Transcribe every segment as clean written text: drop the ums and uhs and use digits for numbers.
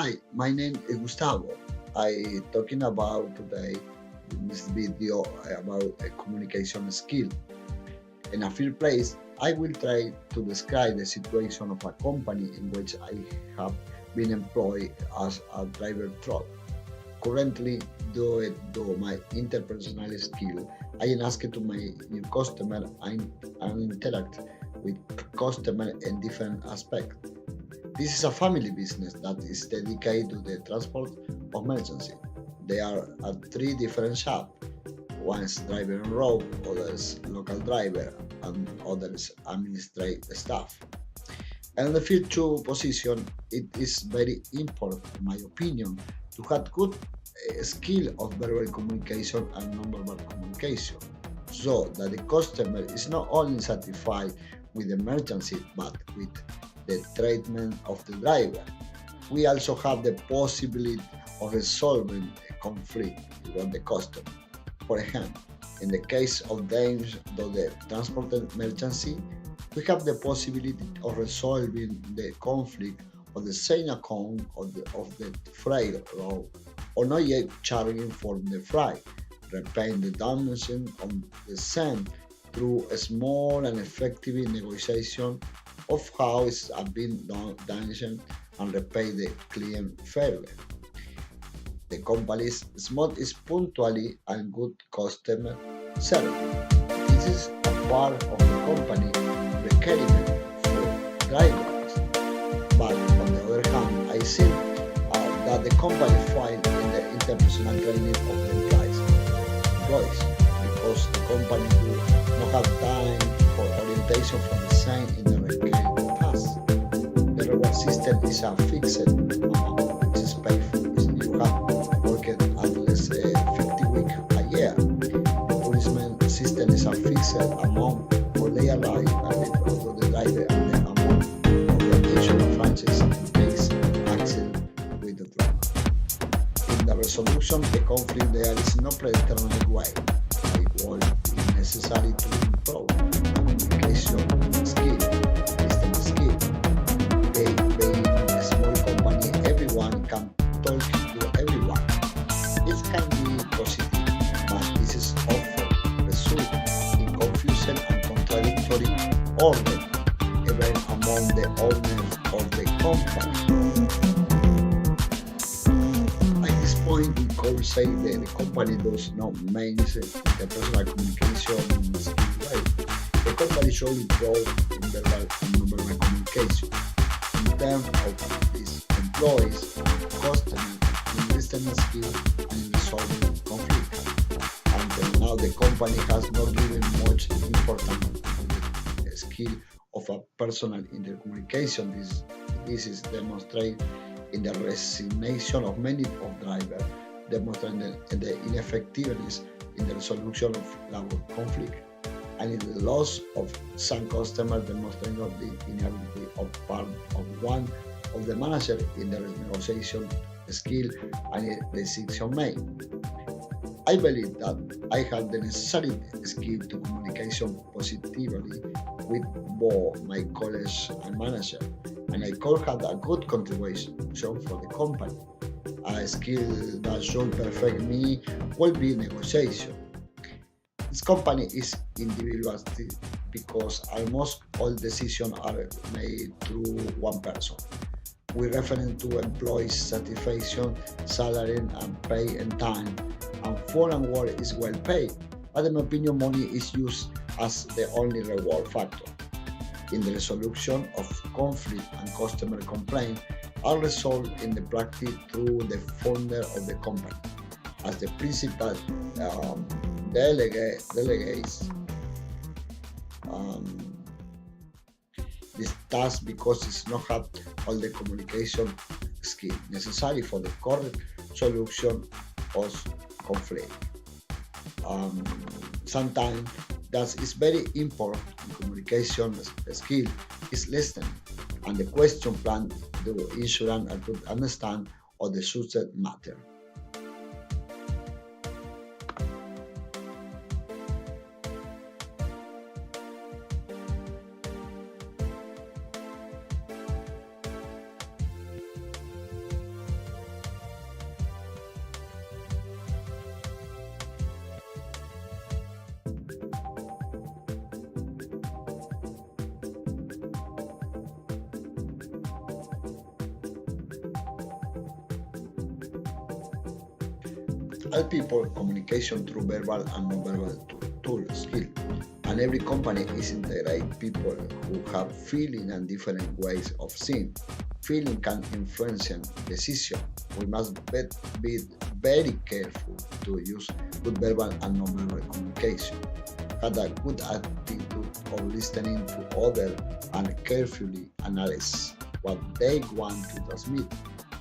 Hi, my name is Gustavo. I talking about today in this video about a communication skill. In a first place, I will try to describe the situation of a company in which I have been employed as a driver truck. Currently, due to my interpersonal skill, I am asked to my new customer and interact with customer in different aspects. This is a family business that is dedicated to the transport of emergency. There are three different shops. One is driver on road, others local driver, and others administrative staff. And the field two position, it is very important, in my opinion, to have good skill of verbal communication and non-verbal communication, so that the customer is not only satisfied with the emergency but with the treatment of the driver. We also have the possibility of resolving a conflict with the customer. For example, in the case of damage to the transport emergency, we have the possibility of resolving the conflict of the same account of the freight route or not yet charging for the freight, repaying the damage on the same through a small and effective negotiation of how it's been damaged and repay the client fairly. The company's small is punctually and good customer service. This is a part of the company requirement for drivers. But on the other hand, I think that the company failed in the interpersonal training of the employees because the company do not have time for orientation from the sign in the required task. The reward system is a fixed amount which is paid for. You have worked at least 50 weeks a year. The policeman system is a fixed amount for they arrive and they go to the driver and the amount of the insurance franchise in case accident with the driver. In the resolution of the conflict, there is no predetermined way. It will be necessary to improve communication skill, listening skill. Being a small company, everyone can talk to everyone. It can be positive, but this is often result in confusion and contradictory order, even among the owners of the company. At this point, we could say that the company does not manage the personal communication skill well. The company should improve in verbal and non-verbal communication in terms of its employees, customers, in listening skill, and in resolving conflict. Until now, the company has not given much importance to the skill of a personal intercommunication. This is demonstrated in the resignation of many of drivers, demonstrating the ineffectiveness in the resolution of labor conflict, and in the loss of some customers, demonstrating the inability of part of one of the manager in the negotiation skill and decision making. I believe that I have the necessary skill to communication positively with both my colleagues and manager, and I could have a good contribution for the company. A skill that should perfect me will be negotiation. This company is individualistic because almost all decisions are made through one person. We refer to employee satisfaction, salary and pay and time, and foreign work is well paid. But in my opinion, money is used as the only reward factor. In the resolution of conflict and customer complaint are resolved in the practice through the founder of the company as the principal delegates um, this task because it's not have all the communication skill necessary for the correct solution of conflict. Um, Sometimes that is very important in communication skill is listening and the question plan to ensure and to understand of the subject matter. All people communication through verbal and non-verbal tool skill. And every company is integrate people who have feeling and different ways of seeing. Feeling can influence decision. We must be very careful to use good verbal and non-verbal communication. Have a good attitude of listening to others and carefully analyze what they want to transmit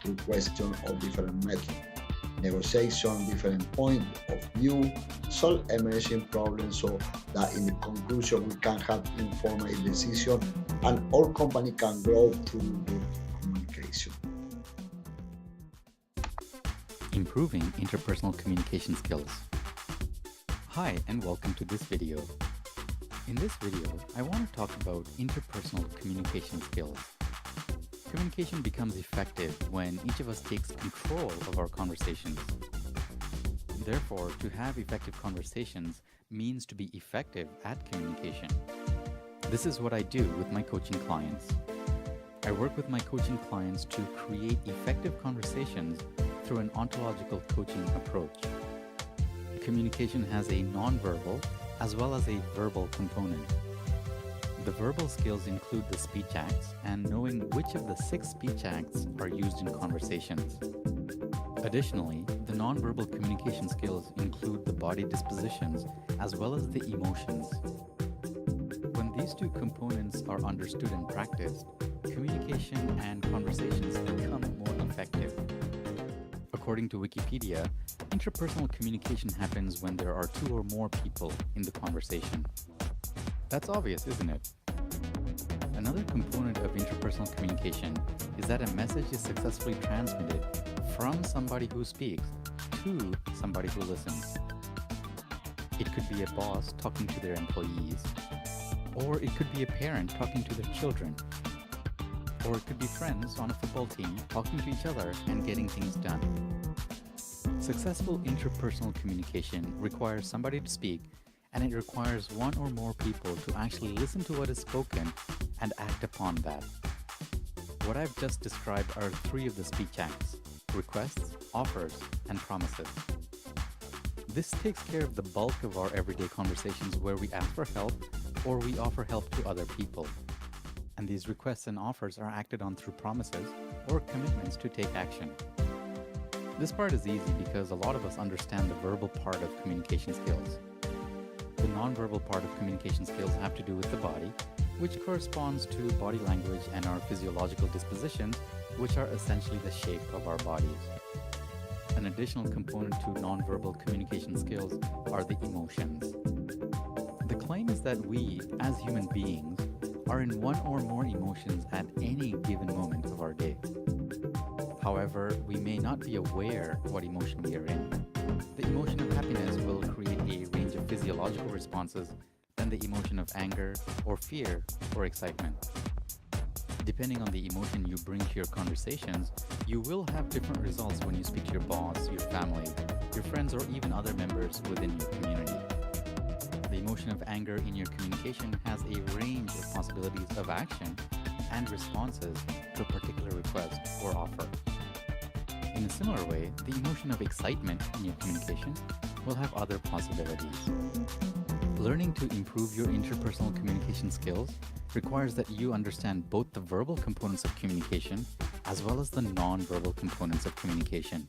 through questions or different methods. Negotiation, different point of view, solve emerging problems so that in the conclusion we can have informed decision and our company can grow through good communication. Improving interpersonal communication skills. Hi and welcome to this video. In this video, I want to talk about interpersonal communication skills. Communication becomes effective when each of us takes control of our conversations. Therefore, to have effective conversations means to be effective at communication. This is what I do with my coaching clients. I work with my coaching clients to create effective conversations through an ontological coaching approach. Communication has a non-verbal as well as a verbal component. The verbal skills include the speech acts and knowing which of the 6 speech acts are used in conversations. Additionally, the non-verbal communication skills include the body dispositions as well as the emotions. When these 2 components are understood and practiced, communication and conversations become more effective. According to Wikipedia, interpersonal communication happens when there are 2 or more people in the conversation. That's obvious, isn't it? Another component of interpersonal communication is that a message is successfully transmitted from somebody who speaks to somebody who listens. It could be a boss talking to their employees, or it could be a parent talking to their children, or it could be friends on a football team talking to each other and getting things done. Successful interpersonal communication requires somebody to speak, and it requires 1 or more people to actually listen to what is spoken and act upon that. What I've just described are 3 of the speech acts: requests, offers, and promises. This takes care of the bulk of our everyday conversations where we ask for help or we offer help to other people. And these requests and offers are acted on through promises or commitments to take action. This part is easy because a lot of us understand the verbal part of communication skills. The non-verbal part of communication skills have to do with the body, which corresponds to body language and our physiological dispositions, which are essentially the shape of our bodies. An additional component to non-verbal communication skills are the emotions. The claim is that we, as human beings, are in 1 or more emotions at any given moment of our day. However, we may not be aware what emotion we are in. The emotion of happiness will create a range of physiological responses than the emotion of anger or fear or excitement. Depending on the emotion you bring to your conversations, you will have different results when you speak to your boss, your family, your friends, or even other members within your community. The emotion of anger in your communication has a range of possibilities of action and responses to a particular request or offer. In a similar way, the emotion of excitement in your communication will have other possibilities. Learning to improve your interpersonal communication skills requires that you understand both the verbal components of communication as well as the non-verbal components of communication.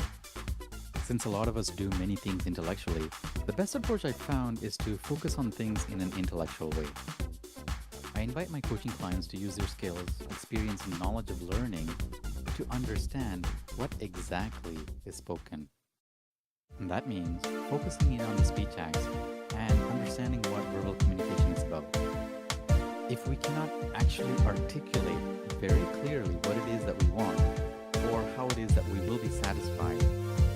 Since a lot of us do many things intellectually, the best approach I've found is to focus on things in an intellectual way. I invite my coaching clients to use their skills, experience, and knowledge of learning to understand what exactly is spoken. And that means focusing in on the speech acts and understanding what verbal communication is about. If we cannot actually articulate very clearly what it is that we want or how it is that we will be satisfied,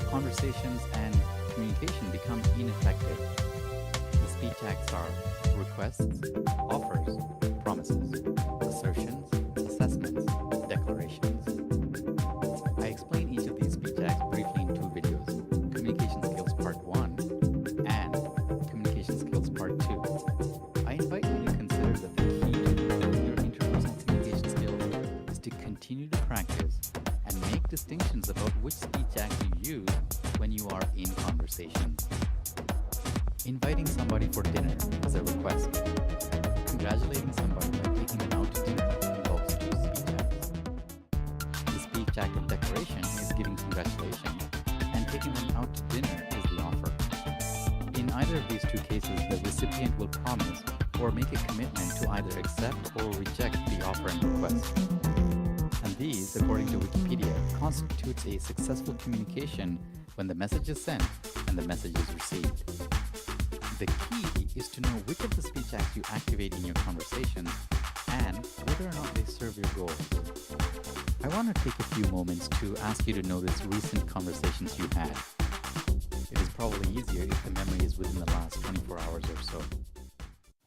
conversations and communication become ineffective. The speech acts are requests, offers, promises, assertions, assessments, declarations. I explain each of these speech acts briefly in 2 videos, Communication Skills Part 1 and Communication Skills Part 2. I invite you to consider that the key to improving your interpersonal communication skills is to continue to practice and make distinctions about which speech act you use when you are in conversation. conversations. Inviting somebody for dinner is a request. Congratulating somebody by taking them out to dinner involves two speech acts. The speech act of declaration is giving congratulations, and taking them out to dinner is the offer. In either of these two cases, the recipient will promise or make a commitment to either accept or reject the offer and request. And these, according to Wikipedia, constitutes a successful communication when the message is sent and the message is received. The key is to know which of the speech acts you activate in your conversations and whether or not they serve your goals. I want to take a few moments to ask you to notice recent conversations you had. It is probably easier if the memory is within the last 24 hours or so.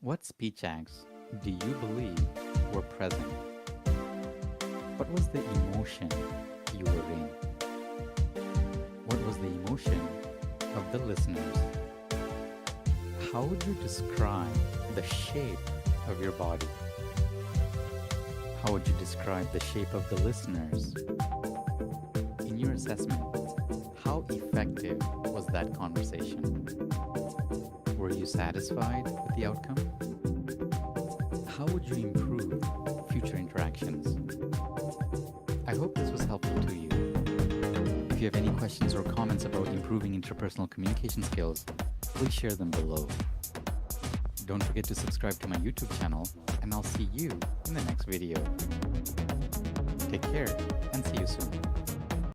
What speech acts do you believe were present? What was the emotion you were in? What was the emotion of the listeners? How would you describe the shape of your body? How would you describe the shape of the listeners? In your assessment, how effective was that conversation? Were you satisfied with the outcome? How would you improve future interactions? I hope this was helpful to you. If you have any questions or comments about improving interpersonal communication skills, please share them below. Don't forget to subscribe to my YouTube channel, and I'll see you in the next video. Take care, and see you soon.